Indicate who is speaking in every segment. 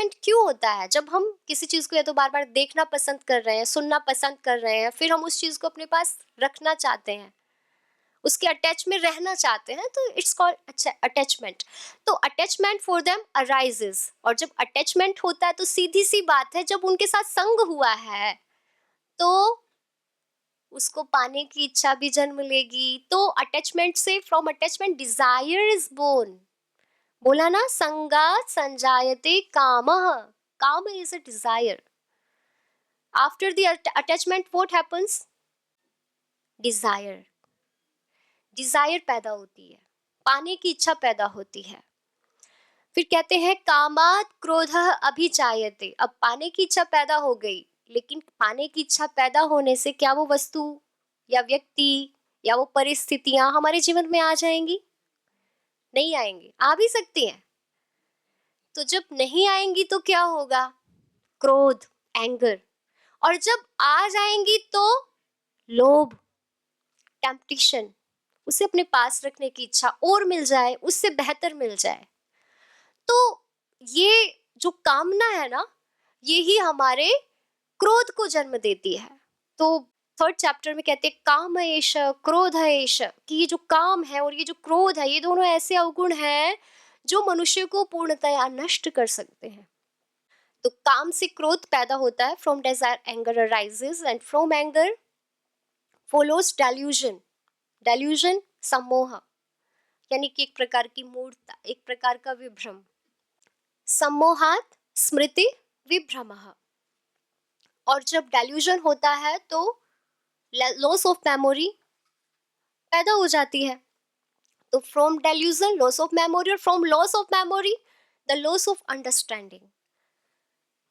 Speaker 1: Attachment क्यों होता है? जब हम किसी चीज़ को या तो बार-बार देखना पसंद कर रहे हैं, सुनना पसंद कर रहे हैं, फिर हम उस चीज़ को अपने पास रखना चाहते हैं, उसके अटैच में रहना चाहते हैं, तो इट्स कॉल्ड अच्छा अटैचमेंट। तो अटैचमेंट फॉर देम अराइजेस, और जब अटैचमेंट होता है तो सीधी सी बात है, जब उनके साथ संग हुआ है तो उसको पाने की इच्छा भी जन्म लेगी। तो अटैचमेंट से, from attachment desire is born. बोला ना, संगात संजायते कामः, काम is a desire. After the attachment what happens? Desire, desire पैदा होती है, पाने की इच्छा पैदा होती है। फिर कहते हैं कामात क्रोधः अभिचायते। अब पाने की इच्छा पैदा हो गई, लेकिन पाने की इच्छा पैदा होने से क्या वो वस्तु या व्यक्ति या वो परिस्थितियां हमारे जीवन में आ जाएंगी? नहीं आएंगी। आ भी सकती हैं। तो जब नहीं आएंगी तो क्या होगा? क्रोध, एंगर। और जब आ जाएंगी तो लोभ, टेम्पटेशन, उसे अपने पास रखने की इच्छा, और मिल जाए, उससे बेहतर मिल जाए। तो ये जो कामना है ना, ये ही हमारे क्रोध को जन्म देती है। तो थर्ड चैप्टर में कहते हैं काम एष क्रोध एष, कि ये जो काम है और ये जो क्रोध है, ये दोनों ऐसे अवगुण हैं जो मनुष्य को पूर्णतया नष्ट कर सकते हैं। तो काम से क्रोध पैदा होता है, from desire anger arises, and from anger follows delusion. Delusion सम्मोह, यानी कि एक प्रकार की मूर्खता, एक प्रकार का विभ्रम। सम्मोहात स्मृति विभ्रमः। और जब डेल्यूजन होता है तो लॉस ऑफ मेमोरी पैदा हो जाती है। तो from delusion loss of memory, और from loss of memory the loss of understanding,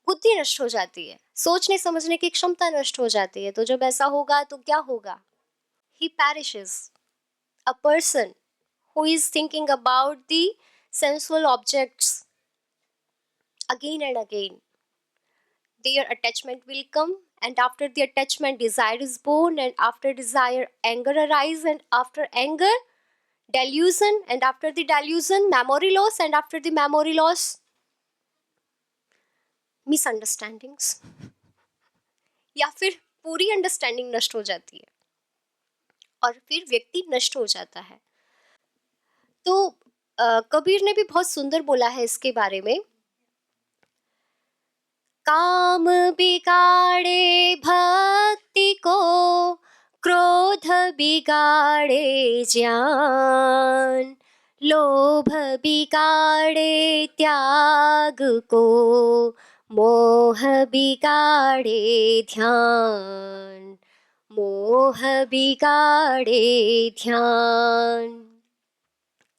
Speaker 1: बुद्धि नष्ट हो जाती है, सोचने समझने की क्षमता नष्ट हो जाती है। तो जब ऐसा होगा तो क्या होगा? He perishes. A person who is thinking about the sensual objects again and again, their attachment will come, and after the attachment desire is born, and after desire anger arises, and after anger delusion, and after the delusion memory loss, and after the memory loss misunderstandings, या फिर पूरी understanding नष्ट हो जाती है और फिर व्यक्ति नष्ट हो जाता है। तो कबीर ने भी बहुत सुंदर बोला है इसके बारे में, काम बिगाड़े भक्ति को, क्रोध बिगाड़े ज्ञान, लोभ बिगाड़े त्याग को, मोह बिगाड़े ध्यान, मोह बिगाड़े ध्यान।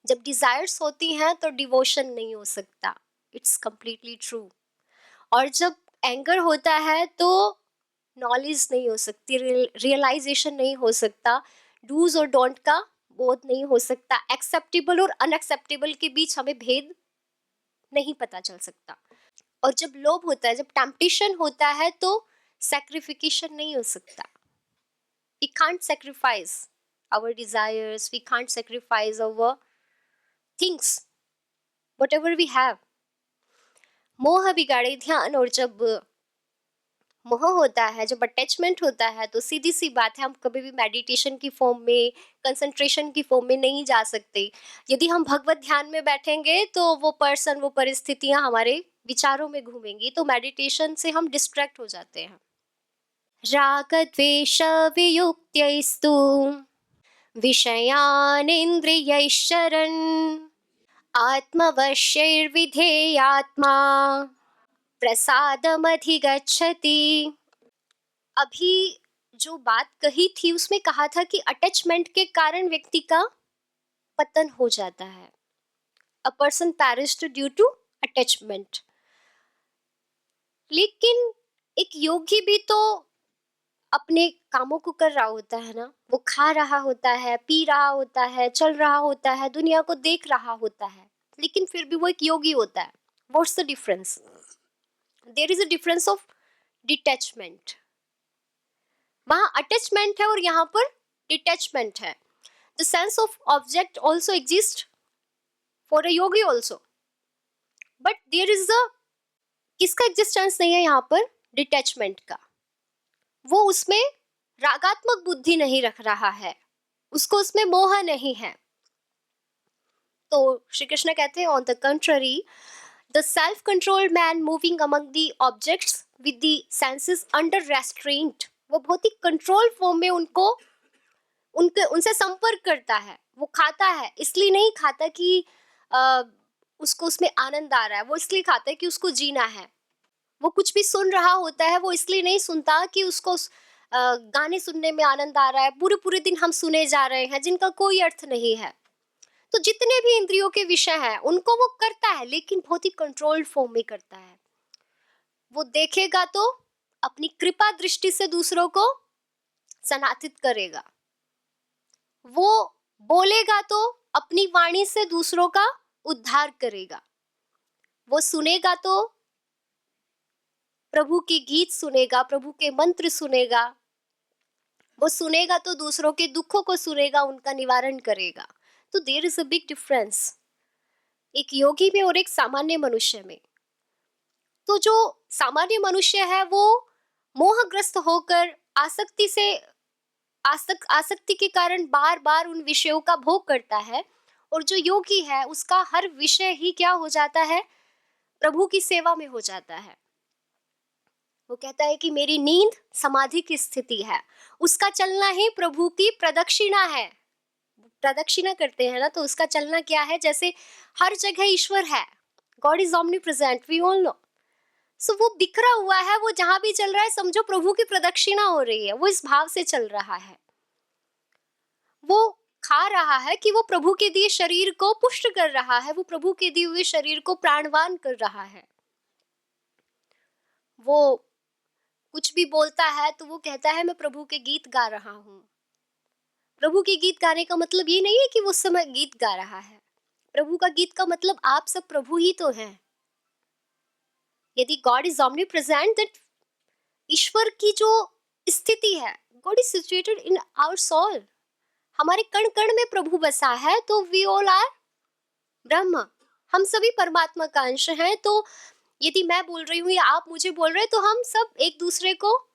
Speaker 1: जब डिजायर्स होती हैं तो डिवोशन नहीं हो सकता, इट्स कंप्लीटली ट्रू। और जब एंगर होता है तो नॉलेज नहीं हो सकती, रियलाइजेशन नहीं हो सकता, डूज और डोंट का बोध नहीं हो सकता, एक्सेप्टेबल और अनएक्सेप्टेबल के बीच हमें भेद नहीं पता चल सकता। और जब लोभ होता है, जब टेम्पटेशन होता है, तो सैक्रिफिकेशन नहीं हो सकता। We can't sacrifice our desires, we can't sacrifice our things, whatever we have. मोह बिगाड़े ध्यान, और जब मोह होता है, जब अटैचमेंट होता है, तो सीधी सी बात है, हम कभी भी मेडिटेशन की फॉर्म में, कंसंट्रेशन की फॉर्म में नहीं जा सकते। यदि हम भगवत ध्यान में बैठेंगे तो वो पर्सन, वो परिस्थितियां हमारे विचारों में घूमेंगी, तो मेडिटेशन से हम डिस्ट्रैक्ट हो जाते हैं। राग द्वेष वियुक्तैस्तु विषयान इंद्रियैश्चरन् आत्मवश्यैर्विधेयात्मा प्रसादमधिगच्छति। अभी जो बात कही थी उसमें कहा था कि अटैचमेंट के कारण व्यक्ति का पतन हो जाता है। A person perished due to attachment. लेकिन एक योगी भी तो अपने कामों को कर रहा होता है ना, वो खा रहा होता है, पी रहा होता है, चल रहा होता है, दुनिया को देख रहा होता है, लेकिन फिर भी वो एक योगी होता है। What's the difference? There is a difference of detachment. वहां अटैचमेंट है और यहाँ पर डिटैचमेंट है। The sense of object also exist for a yogi also, but there is a किसका एग्जिस्टेंस नहीं है यहाँ पर? डिटैचमेंट का। वो उसमें रागात्मक बुद्धि नहीं रख रहा है, उसको उसमें मोह नहीं है। तो श्री कृष्ण कहते हैं on the contrary the self controlled man moving among the objects with the senses under restaurant, वो बहुत ही कंट्रोल फॉर्म में उनसे संपर्क करता है। वो खाता है इसलिए नहीं खाता कि उसको उसमें आनंद आ रहा है, वो इसलिए खाता है कि उसको जीना है। वो कुछ भी सुन रहा होता है वो इसलिए नहीं सुनता कि उसको गाने सुनने में आनंद आ रहा है। पूरे पूरे दिन हम सुने जा रहे हैं जिनका कोई अर्थ नहीं है। तो जितने भी इंद्रियों के विषय हैं उनको वो करता है, लेकिन बहुत ही कंट्रोल्ड फॉर्म में करता है। वो देखेगा तो अपनी कृपा दृष्टि से दूसरों को सनातित करेगा, वो बोलेगा तो अपनी वाणी से दूसरों का उद्धार करेगा, वो सुनेगा तो प्रभु के गीत सुनेगा, प्रभु के मंत्र सुनेगा, वो सुनेगा तो दूसरों के दुखों को सुनेगा, उनका निवारण करेगा। तो there is a big difference एक योगी में और एक सामान्य मनुष्य में। तो जो सामान्य मनुष्य है वो मोहग्रस्त होकर आसक्ति के कारण बार बार उन विषयों का भोग करता है, और जो योगी है उसका हर विषय ही क्या हो जाता है? प्रभु की सेवा में हो जाता है। वो कहता है कि मेरी नींद समाधि की स्थिति है, उसका चलना ही प्रभु की प्रदक्षिणा है। प्रदक्षिणा करते हैं ना, तो उसका चलना क्या है? जैसे हर जगह ईश्वर है, God is omnipresent, we all know. So वो बिखरा हुआ है, वो जहां भी चल रहा है समझो प्रभु की प्रदक्षिणा हो रही है, वो इस भाव से चल रहा है। वो खा रहा है कि वो प्रभु के दिए शरीर को पुष्ट कर रहा है, वो प्रभु के दिए हुए शरीर को प्राणवान कर रहा है। वो कुछ भी बोलता है तो वो कहता है मैं प्रभु के गीत गा रहा हूँ। प्रभु के गीत गाने का मतलब ये नहीं है कि वो उस समय गीत गा रहा है। प्रभु का गीत का मतलब आप सब प्रभु ही तो हैं। यदि God is omnipresent, that ईश्वर की जो स्थिति है, God is situated in our soul, हमारे कण कण में प्रभु बसा है। तो वी ऑल आर ब्रह्म, हम सभी परमात्मा का अंश हैं। तो यदि मैं बोल रही हूँ या आप मुझे बोल रहे हैं तो हम सब एक दूसरे को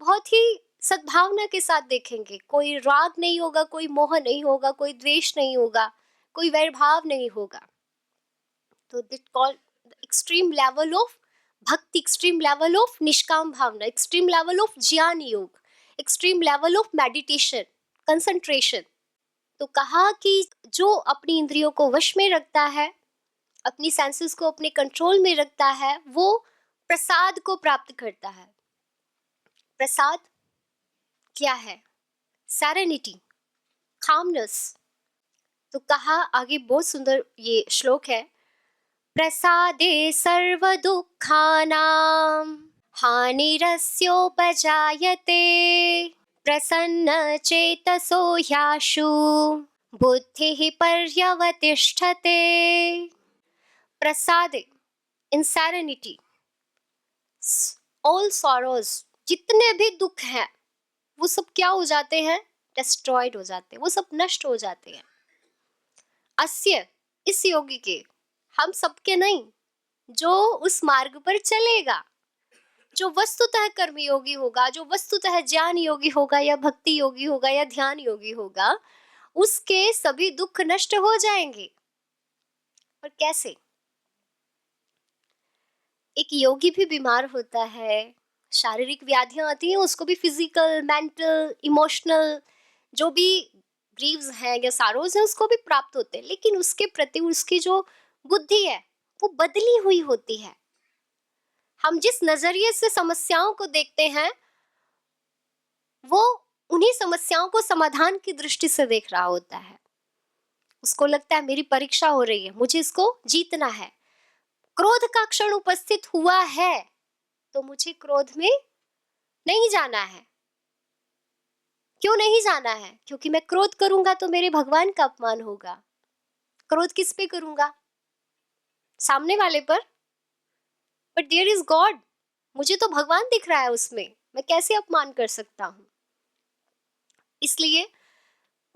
Speaker 1: बहुत ही सद्भावना के साथ देखेंगे। कोई राग नहीं होगा, कोई मोह नहीं होगा, कोई द्वेष नहीं होगा, कोई वैरभाव नहीं होगा। तो that call extreme level of bhakti, extreme level of nishkam bhavana, extreme level of gyan yoga, extreme level of meditation, concentration. तो कहा कि जो अपनी इंद्रियों को वश में रखता है, अपनी सेंसेस को अपने कंट्रोल में रखता है, वो प्रसाद को प्राप्त करता है। प्रसाद क्या है? Serenity, calmness. तो कहा आगे, बहुत सुंदर ये श्लोक है, प्रसादे सर्व दुखानां हानिरस्योपजायते प्रसन्न चेतसो ह्याशु बुद्धिः पर्यवतिष्ठते। प्रसादे, इन सेरेनिटी, ऑल सॉरोज, जितने भी दुख हैं वो सब क्या हो जाते हैं? डिस्ट्रॉयड हो जाते हैं, वो सब नष्ट हो जाते हैं। अस्य, इस योगी के, हम सबके नहीं, जो उस मार्ग पर चलेगा, जो वस्तुतः कर्म योगी होगा, जो वस्तुतः ज्ञान योगी होगा या भक्ति योगी होगा या ध्यान योगी होगा, उसके सभी दुख नष्ट हो जाएंगे। और कैसे? एक योगी भी बीमार होता है, शारीरिक व्याधियां आती हैं, उसको भी फिजिकल, मेंटल, इमोशनल जो भी ग्रीव्स हैं या सारोज हैं उसको भी प्राप्त होते हैं, लेकिन उसके प्रति उसकी जो बुद्धि है वो बदली हुई होती है। हम जिस नजरिए से समस्याओं को देखते हैं वो उन्हीं समस्याओं को समाधान की दृष्टि से देख रहा होता है। उसको लगता है मेरी परीक्षा हो रही है, मुझे इसको जीतना है। क्रोध का क्षण उपस्थित हुआ है तो मुझे क्रोध में नहीं जाना है। क्यों नहीं जाना है? क्योंकि मैं क्रोध करूंगा तो मेरे भगवान का अपमान होगा। क्रोध किस पे करूंगा? सामने वाले पर। बट देयर इज गॉड, मुझे तो भगवान दिख रहा है उसमें, मैं कैसे अपमान कर सकता हूं? इसलिए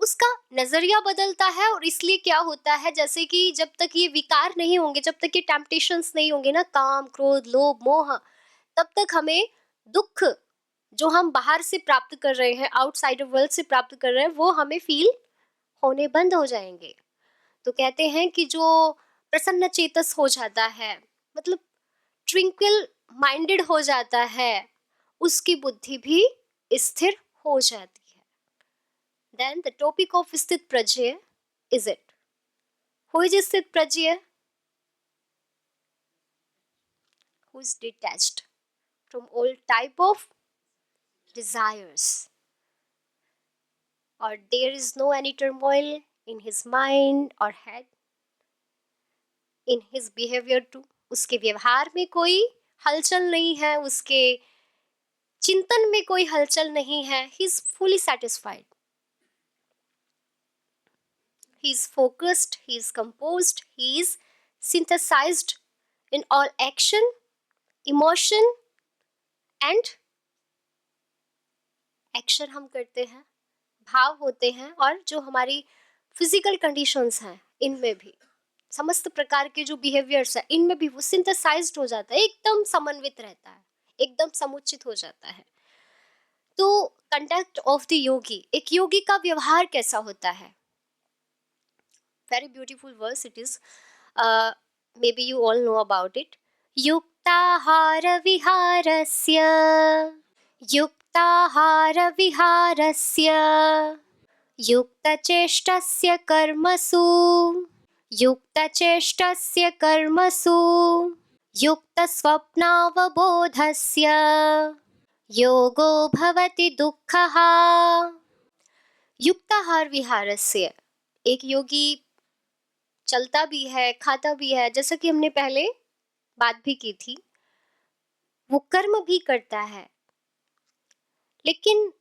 Speaker 1: उसका नजरिया बदलता है। और इसलिए क्या होता है, जैसे कि जब तक ये विकार नहीं होंगे, जब तक ये टेम्पटेशंस नहीं होंगे ना, काम क्रोध लोभ मोह, तब तक हमें दुख जो हम बाहर से प्राप्त कर रहे हैं, आउटसाइडर वर्ल्ड से प्राप्त कर रहे हैं, वो हमें फील होने बंद हो जाएंगे। तो कहते हैं कि जो प्रसन्न चेतस हो जाता है, मतलब ट्विंकल माइंडेड हो जाता है, उसकी बुद्धि भी स्थिर हो जाती है। Then the topic of स्थित प्रज्ञ is it. Who is स्थित प्रज्ञ? Who is detached from all type of desires, or there is no any turmoil in his mind or head, in his behavior too. उसके व्यवहार में कोई हलचल नहीं है, उसके चिंतन में कोई हलचल नहीं है. He is fully satisfied. He is focused, he is composed, he is synthesized in all action, emotion and action हम करते हैं, भाव होते हैं, और जो हमारी फिजिकल कंडीशंस हैं इनमें भी समस्त प्रकार के जो बिहेवियर्स है इनमें भी वो सिंथेसाइज्ड हो जाता है, एकदम समन्वित रहता है, एकदम समुचित हो जाता है. तो कंडक्ट ऑफ द योगी, एक योगी का व्यवहार कैसा होता है? Very beautiful verse it is, may be you all know about it. युक्ताहार विहारस्य, युक्ताहार विहारस्य, युक्तचेष्टस्य कर्मसु, युक्तचेष्टस्य कर्मसु, युक्तस्वप्नावबोधस्य योगो भवति दुःखः. युक्ताहार विहारस्य, एक योगी चलता भी है, खाता भी है, जैसा कि हमने पहले बात भी की थी, वो कर्म भी करता है, लेकिन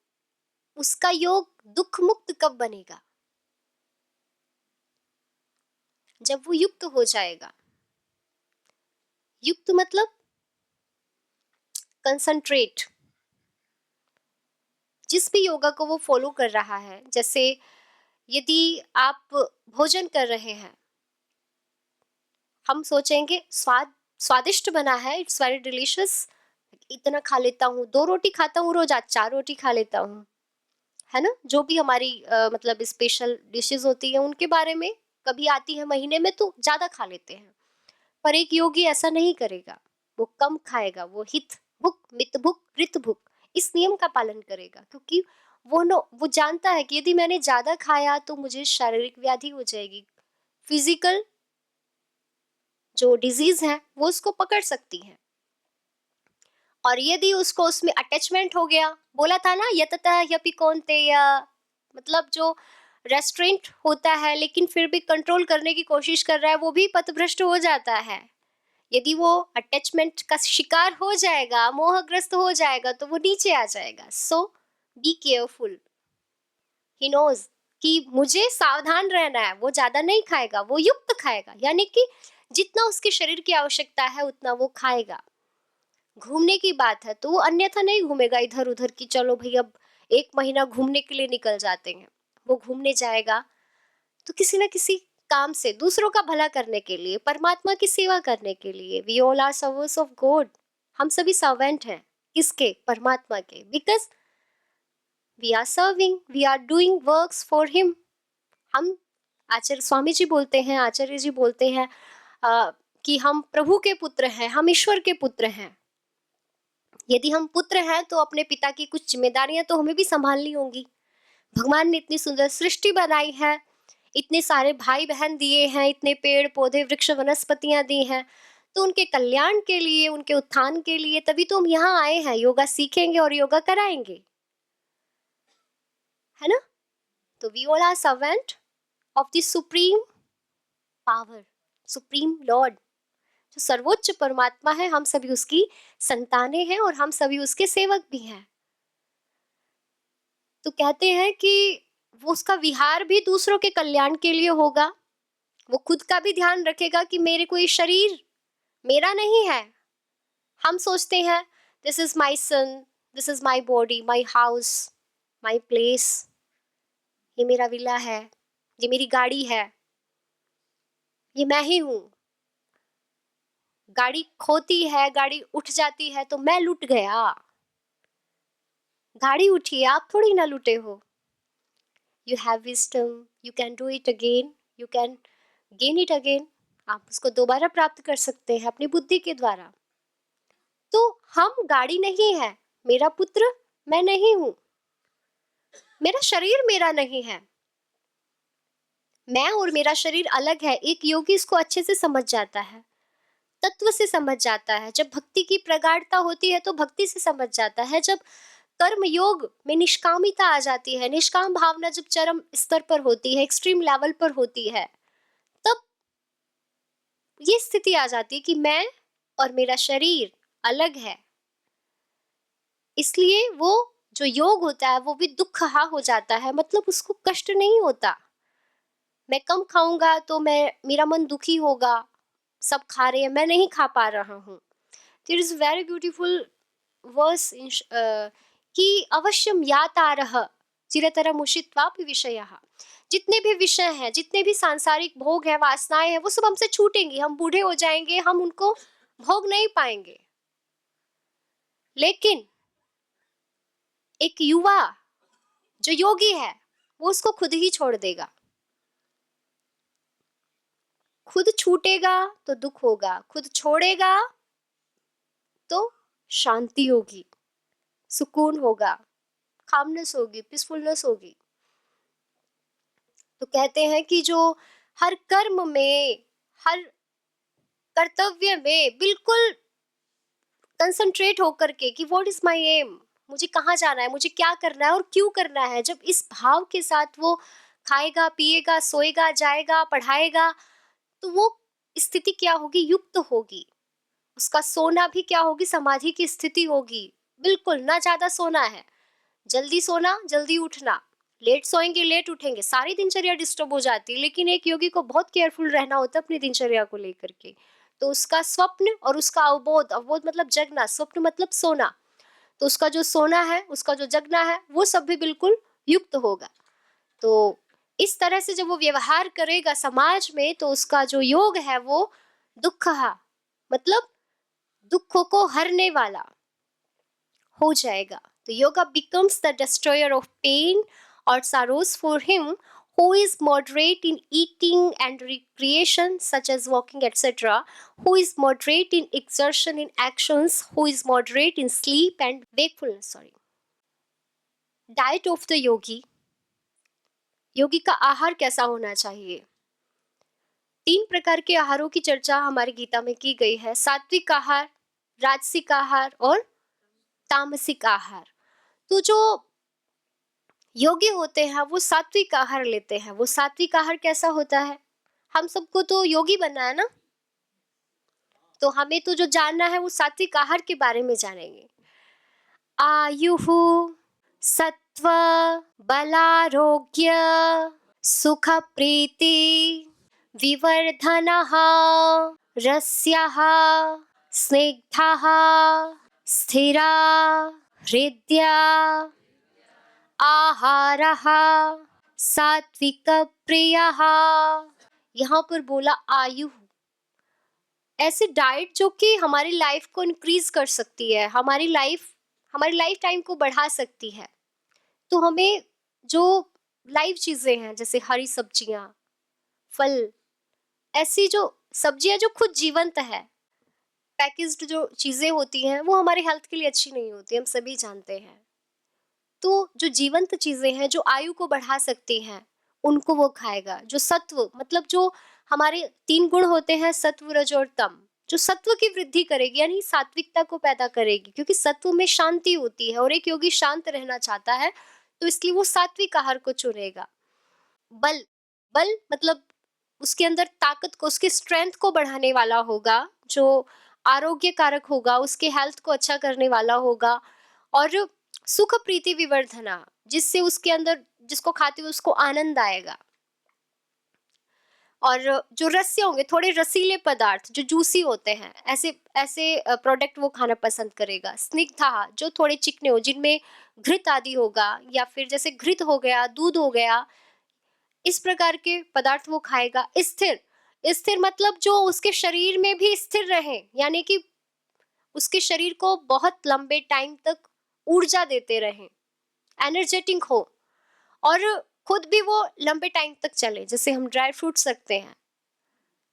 Speaker 1: उसका योग दुख मुक्त कब बनेगा? जब वो युक्त हो जाएगा. युक्त मतलब कंसंट्रेट. जिस भी योगा को वो फॉलो कर रहा है, जैसे यदि आप भोजन कर रहे हैं, हम सोचेंगे स्वादिष्ट बना है, इट्स वेरी डिलीशियस, इतना खा लेता हूँ, 2 रोटी खाता हूँ रोज, आज 4 रोटी खा लेता हूँ, है ना. जो भी हमारी मतलब स्पेशल डिशेस होती है उनके बारे में कभी आती है महीने में तो ज्यादा खा लेते हैं, पर एक योगी ऐसा नहीं करेगा. वो कम खाएगा, वो हित भुक मित भुक कृत भुक, इस नियम का पालन करेगा, क्योंकि वो जानता है कि यदि मैंने ज्यादा खाया तो मुझे शारीरिक व्याधि हो जाएगी, फिजिकल जो डिजीज है वो उसको पकड़ सकती है. और यदि उसको उसमें अटैचमेंट हो गया, बोला था ना यतता यपि कौन्तेय, मतलब जो रेस्ट्रेंट होता है लेकिन फिर भी कंट्रोल करने की कोशिश कर रहा है, वो भी पथभ्रष्ट हो जाता है. यदि वो अटैचमेंट का शिकार हो जाएगा, मोहग्रस्त हो जाएगा, तो वो नीचे आ जाएगा. सो बी केयरफुल. ही नोज कि मुझे सावधान रहना है. वो ज्यादा नहीं खाएगा, वो युक्त खाएगा, यानी कि जितना उसके शरीर की आवश्यकता है उतना वो खाएगा. घूमने की बात है तो वो अन्यथा नहीं घूमेगा इधर उधर की चलो भाई अब 1 महीना घूमने के लिए निकल जाते हैं. वो घूमने जाएगा तो किसी ना किसी काम से, दूसरों का भला करने के लिए, परमात्मा की सेवा करने के लिए. We all are servers of God. हम सभी सर्वेंट हैं. किसके? परमात्मा के. Because we are serving, we are doing works for him. हम आचार्य स्वामी जी बोलते हैं, आचार्य जी बोलते हैं कि हम प्रभु के पुत्र हैं, हम ईश्वर के पुत्र हैं. यदि हम पुत्र हैं तो अपने पिता की कुछ जिम्मेदारियां तो हमें भी संभालनी होंगी. भगवान ने इतनी सुंदर सृष्टि बनाई है, इतने सारे भाई बहन दिए हैं, इतने पेड़ पौधे वृक्ष वनस्पतियां दी हैं, तो उनके कल्याण के लिए, उनके उत्थान के लिए तभी तो हम यहाँ आए हैं. योगा सीखेंगे और योगा कराएंगे, है ना. तो we all are servant of the supreme power, supreme lord, जो सर्वोच्च परमात्मा है. हम सभी उसकी संतानें हैं और हम सभी उसके सेवक भी हैं. तो कहते हैं कि वो उसका विहार भी दूसरों के कल्याण के लिए होगा. वो खुद का भी ध्यान रखेगा कि मेरे को ये शरीर मेरा नहीं है. हम सोचते हैं this is my son, this is my body, my house, my place, ये मेरा विला है, ये मेरी गाड़ी है, ये मैं ही हूँ। गाड़ी खोती है, गाड़ी उठ जाती है तो मैं लुट गया। गाड़ी उठी, आप थोड़ी ना लुटे हो। You have wisdom, you can do it again, you can gain it again. आप उसको दोबारा प्राप्त कर सकते हैं अपनी बुद्धि के द्वारा। तो हम गाड़ी नहीं है, मेरा पुत्र मैं नहीं हूँ, मेरा शरीर मेरा नहीं है, मैं और मेरा शरीर अलग है। एक योगी इसको अच्छे से समझ जाता है, तत्व से समझ जाता है। जब भक्ति की प्रगाढ़ता होती है तो भक्ति से समझ जाता है। जब कर्म योग में निष्कामिता आ जाती है, निष्काम भावना जब चरम स्तर पर होती है, एक्सट्रीम लेवल पर होती है, तब ये स्थिति आ जाती है कि मैं और मेरा शरीर अलग है। इसलिए वो जो योग होता है वो भी दुखहा हो जाता है, मतलब उसको कष्ट नहीं होता। मैं कम खाऊंगा तो मेरा मन दुखी होगा, सब खा रहे हैं, मैं नहीं खा पा रहा हूँ। There is very beautiful verse in कि अवश्यम यातारः चिरतरम उषित्वापि विषयः। जितने भी विषय हैं, जितने भी सांसारिक भोग हैं, वासनाएं हैं, वो सब हमसे छूटेंगी। हम बूढ़े हो जाएंगे, हम उनको भोग नहीं पाएंगे। लेकिन एक युवा जो योगी है वो उसको खुद ही छोड़ देगा। खुद छूटेगा तो दुख होगा, खुद छोड़ेगा तो शांति होगी, सुकून होगा, कामनेस होगी, पीसफुलनेस होगी। तो कहते हैं कि जो हर कर्म में, हर कर्तव्य में बिल्कुल कंसंट्रेट होकर के कि व्हाट इज माय एम, मुझे कहाँ जाना है, मुझे क्या करना है और क्यों करना है, जब इस भाव के साथ वो खाएगा, पिएगा, सोएगा, जाएगा, पढ़ाएगा, तो वो स्थिति क्या होगी, युक्त होगी। उसका सोना भी क्या होगी, समाधि की स्थिति होगी। बिल्कुल ना ज्यादा सोना है, जल्दी सोना, जल्दी उठना, लेट सोएंगे, लेट उठेंगे, सारी दिनचर्या डिस्टर्ब हो जाती है। लेकिन एक योगी को बहुत केयरफुल रहना होता है अपनी दिनचर्या को लेकर के। तो उसका स्वप्न और उसका अवबोध, अवबोध मतलब जगना, स्वप्न मतलब सोना, तो उसका जो सोना है, उसका जो जगना है, वो सब भी बिल्कुल युक्त होगा। तो इस तरह से जब वो व्यवहार करेगा समाज में, तो उसका जो योग है वो दुखहा, मतलब दुखों को हरने वाला हो जाएगा। तो yoga becomes the destroyer of pain or sorrows for him who is moderate in eating and recreation such as walking etc, who is moderate in exertion in actions, who is moderate in sleep and wakefulness, sorry। diet of the yogi, योगी का आहार कैसा होना चाहिए? 3 प्रकार के आहारों की चर्चा हमारी गीता में की गई है, सात्विक आहार, राजसिक आहार और तामसिक आहार। तो जो योगी होते हैं वो सात्विक आहार लेते हैं। वो सात्विक आहार कैसा होता है? हम सबको तो योगी बनना है ना, तो हमें तो जो जानना है वो सात्विक आहार के बारे में जानेंगे। आयुः सत्व बलारोग्य सुख प्रीति विवर्धनः रस्यः स्निग्धः स्थिरा हृदया आहारः सात्विक प्रियः। यहाँ पर बोला आयु, ऐसे डाइट जो कि हमारी लाइफ को इंक्रीज कर सकती है, हमारी लाइफ टाइम को बढ़ा सकती है। तो हमें जो लाइव चीजें हैं जैसे हरी सब्जियां, फल, ऐसी जो सब्जियां जो खुद जीवंत है, पैकेज्ड जो चीजें होती हैं वो हमारे हेल्थ के लिए अच्छी नहीं होती, हम सभी जानते हैं। तो जो जीवंत चीजें हैं जो आयु को बढ़ा सकती हैं, उनको वो खाएगा। जो सत्व, मतलब जो हमारे 3 गुण होते हैं, सत्व रज और तम, जो सत्व की वृद्धि करेगी यानी सात्विकता को पैदा करेगी, क्योंकि सत्व में शांति होती है और एक योगी शांत रहना चाहता है, तो इसलिए वो सात्विक आहार को चुनेगा। बल, बल मतलब उसके अंदर ताकत को, उसके स्ट्रेंथ को बढ़ाने वाला होगा, जो आरोग्य कारक होगा, उसके हेल्थ को अच्छा करने वाला होगा। और सुख प्रीति विवर्धना, जिससे उसके अंदर जिसको खाते हुए उसको आनंद आएगा। और जो रस्से होंगे, थोड़े रसीले पदार्थ जो जूसी होते हैं, ऐसे ऐसे प्रोडक्ट वो खाना पसंद करेगा। स्निग्धाहार जो थोड़े चिकने हो, जिनमें घृत आदि होगा, या फिर जैसे घृत हो गया, दूध हो गया, इस प्रकार के पदार्थ वो खाएगा। स्थिर, स्थिर मतलब जो उसके शरीर में भी स्थिर रहे, यानी कि उसके शरीर को बहुत लंबे टाइम तक ऊर्जा देते रहे, एनर्जेटिक हो, और खुद भी वो लंबे टाइम तक चले। जैसे हम ड्राई फ्रूट्स रखते हैं,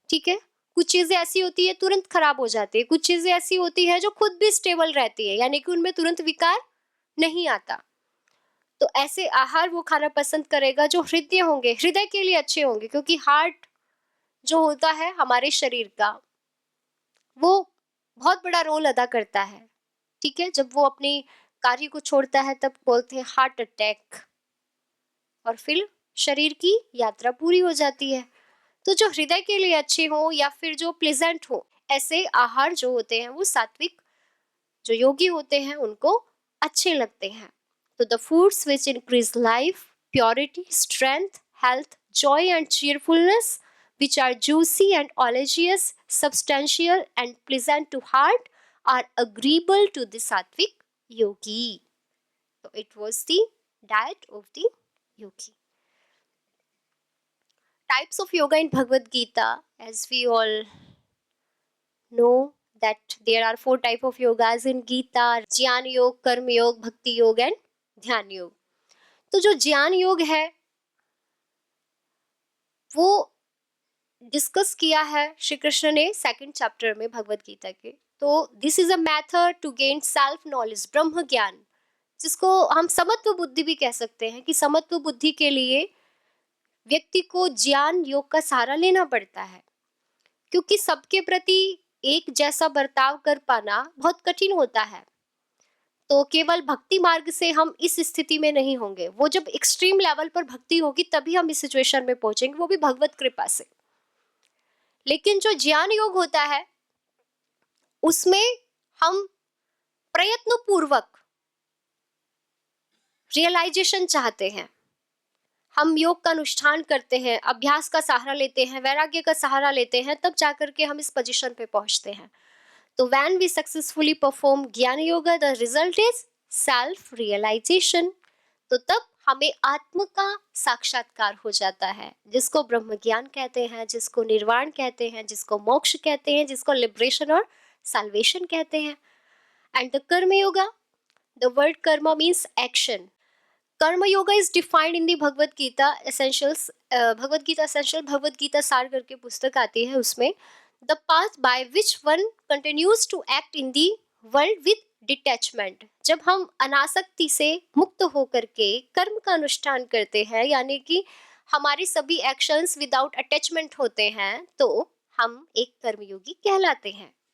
Speaker 1: ठीक है, कुछ चीजें ऐसी होती है तुरंत खराब हो जाती है, कुछ चीजें ऐसी होती है जो खुद भी स्टेबल रहती है, यानी कि उनमें तुरंत विकार नहीं आता। तो ऐसे आहार वो खाना पसंद करेगा जो हृदय होंगे, हृदय के लिए अच्छे होंगे, क्योंकि हार्ट जो होता है हमारे शरीर का, वो बहुत बड़ा रोल अदा करता है। ठीक है, जब वो अपनी कार्य को छोड़ता है तब बोलते हैं हार्ट अटैक, और फिर शरीर की यात्रा पूरी हो जाती है। तो जो हृदय के लिए अच्छे हो या फिर जो प्लेजेंट हो, ऐसे आहार जो होते हैं वो सात्विक जो योगी होते हैं उनको अच्छे लगते हैं। तो the foods which increase life, purity, strength, health, Joy and cheerfulness, which are juicy and oleaginous, substantial and pleasant to heart, are agreeable to the sattvic yogi. So it was the diet of the yogi. Types of yoga in Bhagavad Gita, as we all know that there are 4 type of yogas in Gita: ज्ञान योग, कर्म योग, भक्ति योग and ध्यान योग. तो जो ज्ञान योग है वो डिस्कस किया है श्री कृष्ण ने 2nd चैप्टर में भगवत गीता के। तो this is a method to gain self knowledge, ब्रह्म ज्ञान, जिसको हम समत्व बुद्धि भी कह सकते हैं, कि समत्व बुद्धि के लिए व्यक्ति को ज्ञान योग का सहारा लेना पड़ता है, क्योंकि सबके प्रति एक जैसा बर्ताव कर पाना बहुत कठिन होता है। तो केवल भक्ति मार्ग से हम इस स्थिति में नहीं होंगे, वो जब एक्सट्रीम लेवल पर भक्ति होगी तभी हम इस सिचुएशन में पहुंचेंगे, वो भी भगवत कृपा से। लेकिन जो ज्ञान योग होता है उसमें हम प्रयत्न पूर्वक रियलाइजेशन चाहते हैं, हम योग का अनुष्ठान करते हैं, अभ्यास का सहारा लेते हैं, वैराग्य का सहारा लेते हैं, तब जाकर के हम इस पोजीशन पे पहुंचते हैं। तो when we successfully perform ज्ञान yoga, the result is self realization. तो तब हमें आत्म का साक्षात्कार हो जाता है, जिसको ब्रह्म ज्ञान कहते हैं, जिसको निर्वाण कहते हैं, जिसको मोक्ष कहते हैं, जिसको लिबरेशन और salvation कहते हैं। And the कर्म yoga, the word karma means action. कर्म yoga is defined in the Bhagavad Gita essentials, Bhagavad Gita essential, Bhagavad Gita सार करके पुस्तक आती है, उसमें the path by which one continues to act in the world with detachment. जब हम अनासक्ति से मुक्त होकर के कर्म का अनुष्ठान करते हैं, यानी कि हमारी सभी एक्शंस विदाउट अटैचमेंट होते हैं, तो हम एक कर्मयोगी कहलाते हैं।